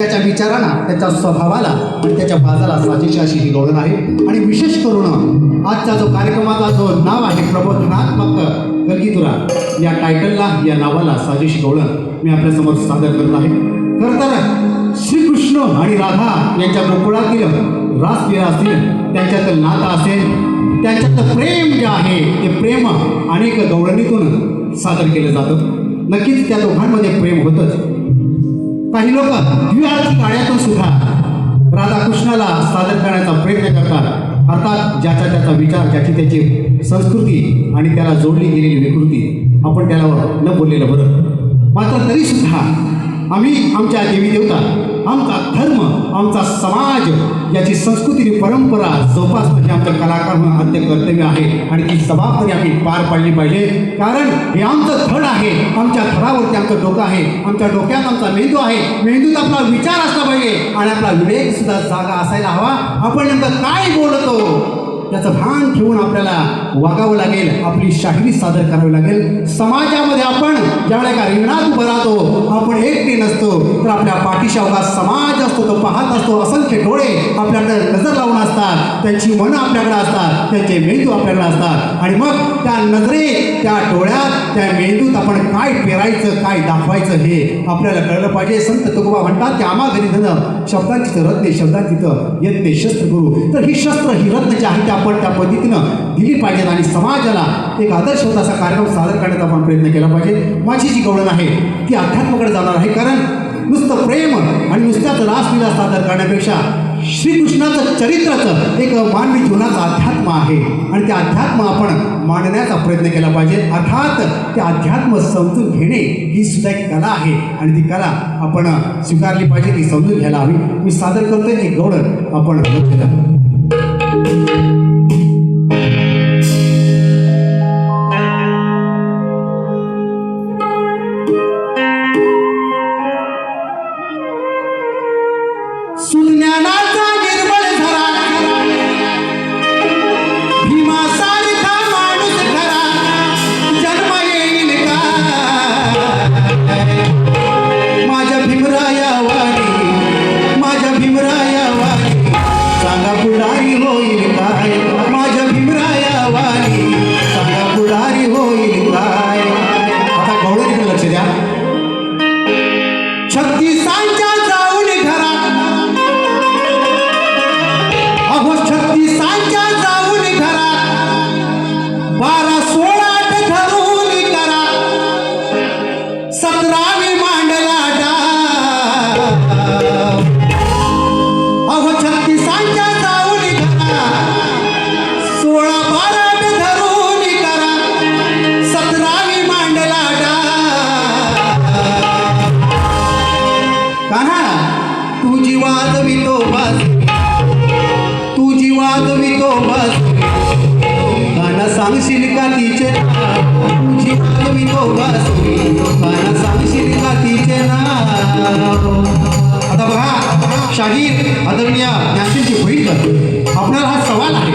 त्याच्या विचारांना, त्याच्या स्वभावाला आणि त्याच्या बाजाला साजेशी अशी ही गवळण आहे. आणि विशेष करून आजचा जो कार्यक्रमाचा जो नाव आहे प्रबोधनात्मक गलगीतुरा, या टायटलला, या नावाला साजेशी गवळण मी आपल्यासमोर सादर करत आहे. खरं तर श्रीकृष्ण आणि राधा यांच्या गोकुळातील रासलीला असतील, त्यांच्यातील नातं असेल, त्यांच्यातलं प्रेम जे आहे ते प्रेम अनेक गवळणीतून सादर केलं जातं. नक्कीच त्या दोघांमध्ये प्रेम होतंच. काही लोक द्विअर्थी गाण्यातून सुद्धा राधाकृष्णाला सादर करण्याचा प्रयत्न करतात. अर्थात ज्याचा त्याचा विचार, ज्याची त्याची संस्कृती आणि त्याला जोडली गेलेली विकृती, आपण त्याला न बोललेलं बरं. मात्र तरीसुद्धा आम्ही आमच्या देवी देवता, आमचा धर्म, आमचा समाज याची संस्कृती परंपरा जोपासणं हे आमचं कलाकार म्हणून आद्य कर्तव्य आहे. आणि ती जबाबदारी आम्ही पार पाडली पाहिजे. कारण हे आमचं धड आहे, आमच्या धडावरती आमचं डोकं आहे, आमच्या डोक्यात आमचा मेंदू आहे, मेंदूत आपला विचार असला पाहिजे आणि आपला विवेक सुद्धा जागा असायला हवा. आपण नेमकं काय बोलतो त्याचं भान ठेवून आपल्याला वागावं लागेल, आपली शाहिरी सादर करावी लागेल. समाजामध्ये आपण ज्यावेळेला का रिंगणात उभं राहतो, आपण एकटे नसतो, तर आपल्या पाठीशी अवघा समाज असतो, तो पाहत असतो. असंख्य डोळे आपल्याकडे नजर लावून असतात, त्यांची मनं आपल्याकडे असतात, त्यांचे मेंदू आपल्याकडे असतात. आणि मग त्या नजरेत, त्या डोळ्यात, त्या मेंदूत आपण काय पेरायचं, काय दाखवायचं हे आपल्याला कळलं पाहिजे. संत तुकोबा म्हणतात की आम्हा घरी धन शब्दांची रत्ने, शब्दांची यत्ने शस्त्र गुरु. तर ही शस्त्र, ही रत्न जी आहे आपण त्या पद्धतीनं दिली पाहिजेत आणि समाजाला एक आदर्श होता असा कार्यक्रम सादर करण्याचा आपण प्रयत्न केला पाहिजे. माझी जी गवळण आहे ती अध्यात्माकडे जाणार आहे. कारण नुसतं प्रेम आणि नुसत्याच रासलीला सादर करण्यापेक्षा श्रीकृष्णाचं चरित्राचं एक मानवी जीवनाचा अध्यात्म आहे आणि ते अध्यात्म आपण मांडण्याचा प्रयत्न केला पाहिजे. अर्थात ते अध्यात्म समजून घेणे ही सुद्धा एक कला आहे आणि ती कला आपण स्वीकारली पाहिजे, ती समजून घ्यायला हवी. मी सादर करतोय एक गवळण आपण सुज्ञानाचा निर्मळ झरा, भीमासारखा माणूस खरा जन्म येईल का माझ्या भीमराया वाणी, माझ्या भीमराया वाणी सांगा पुढारी होईल काय, माझ्या भीमराया वाणी सांगा पुढारी होईल काय. आता गवळणीकडे लक्ष द्या. 36 जाऊन घरा, अहो 36 जाऊन घरा, 12-16 धरून करा, 17वी मांडला डाव. अहो 36 जाऊन घरा, 16-12 धरून करा, 17वी मांडला डाव. कान्हा तुझी वाजवितो बस, तुझी वाजवितो बस, गाणं सांगशील का तिचे नाव, तुझी वाजवितो बस, गाणं सांगशील का तिचे नाव. आता बघा, शाहीर आदरणीय ज्ञानशीलजी भोईकर, आपल्याला हा सवाल आहे.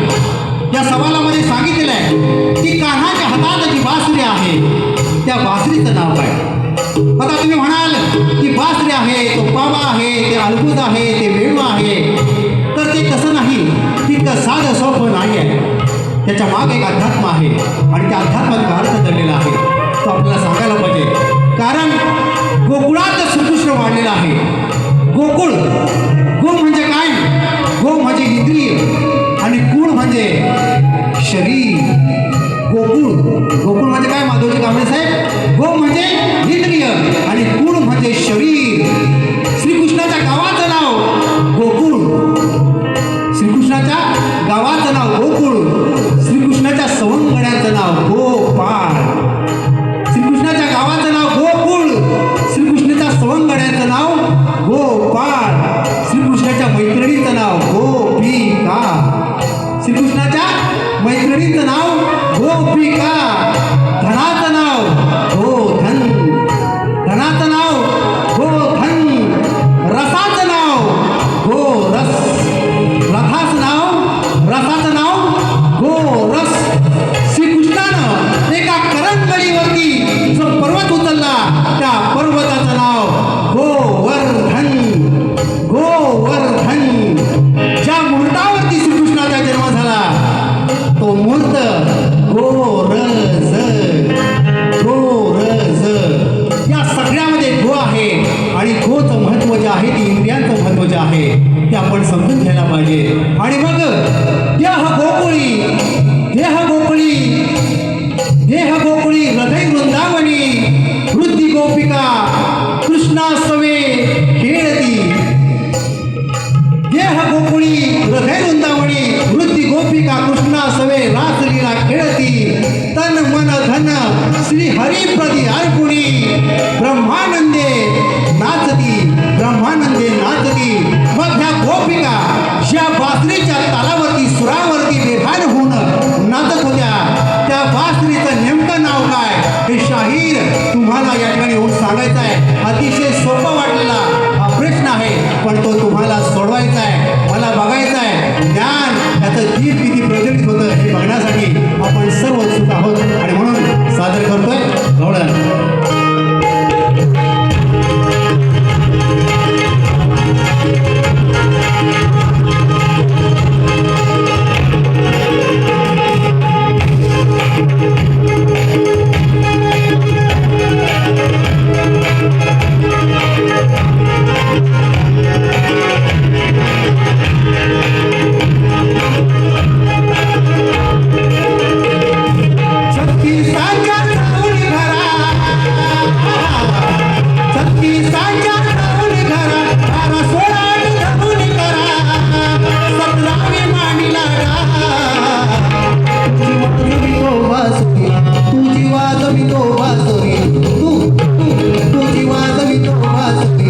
या सवालामध्ये सांगितलेलं आहे की कान्हाच्या हातात जी बासरी आहे त्या बासरीचं नाव काय. आता तुम्ही म्हणाल की बासरी आहे, तो बाबा आहे, ते अलगूज आहे, ते वेणू आहे. तर ते तसं नाही, तितकं साधं सोपं नाही आहे. त्याच्या मागे एक अध्यात्म आहे आणि त्या अध्यात्माचा अर्थ दडलेला आहे, तो आपल्याला सांगायला पाहिजे. कारण गोकुळात श्रीकृष्ण वाढलेला आहे. गोकुळ, गो म्हणजे काय, गो म्हणजे इंद्रिय आणि कुळ म्हणजे शरीर. गोकुळ, गोकुळ म्हणजे काय माधवजी कांबळे साहेब, गो म्हणजे इंद्रिय आणि कुळ म्हणजे शरीर. श्रीकृष्णाच्या गावाचं नाव गोकुळ, श्रीकृष्णाच्या गावाचं नाव गोकुळ, श्रीकृष्णाच्या सवंगड्याचं नाव गोपाळ. श्रीकृष्णाच्या गावाचं नाव गोकुळ, श्रीकृष्णाच्या सवंगड्याचं नाव गोपाळ, श्रीकृष्णाच्या मैत्रिणीचं नाव गोपिका, श्रीकृष्णाच्या मैत्रिणीचं नाव गोपिका, धनाचं नाव गोधन, महत्व जे आहे ते आपण समजून घ्यायला पाहिजे. आणि मग देह गोकुळी हृदय वृंदावनी वृद्धी गोपिका कृष्णा सवे खेळती. देह गोकुळी हृदय वृंदावनी वृद्धी गोपिका कृष्णा सवे रासलीला खेळती. तन मन धन श्री हरिप्रदी अर्पुणी ब्रह्मानंदे नाचती. मग ह्या गोपिका ज्या बासरीच्या तालावरती सुरावरती बेभान होऊन नाचत होत्या त्या बासरीचं नेमकं नाव काय हे शाहीर तुम्हाला या ठिकाणी येऊन सांगायचं आहे. अतिशय सोपं वाटलेला हा प्रश्न आहे, पण तो तुम्हाला सोडवायचा आहे, मला बघायचा आहे. ज्ञान त्याचं जीव किती प्रज्वलित होतं हे बघण्यासाठी आपण सर्व उत्सुक आहोत आणि म्हणून सादर करतोय गवळण. तुझी वाजवितो वाजवी तुझी वाजवितो वाजवी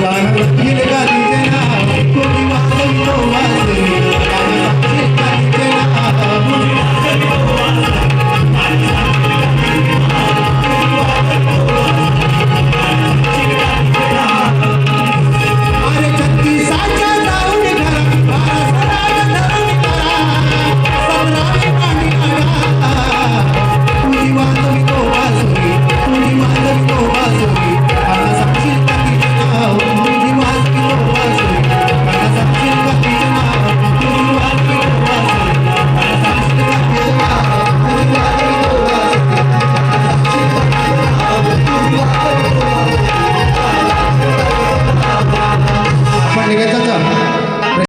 गाणं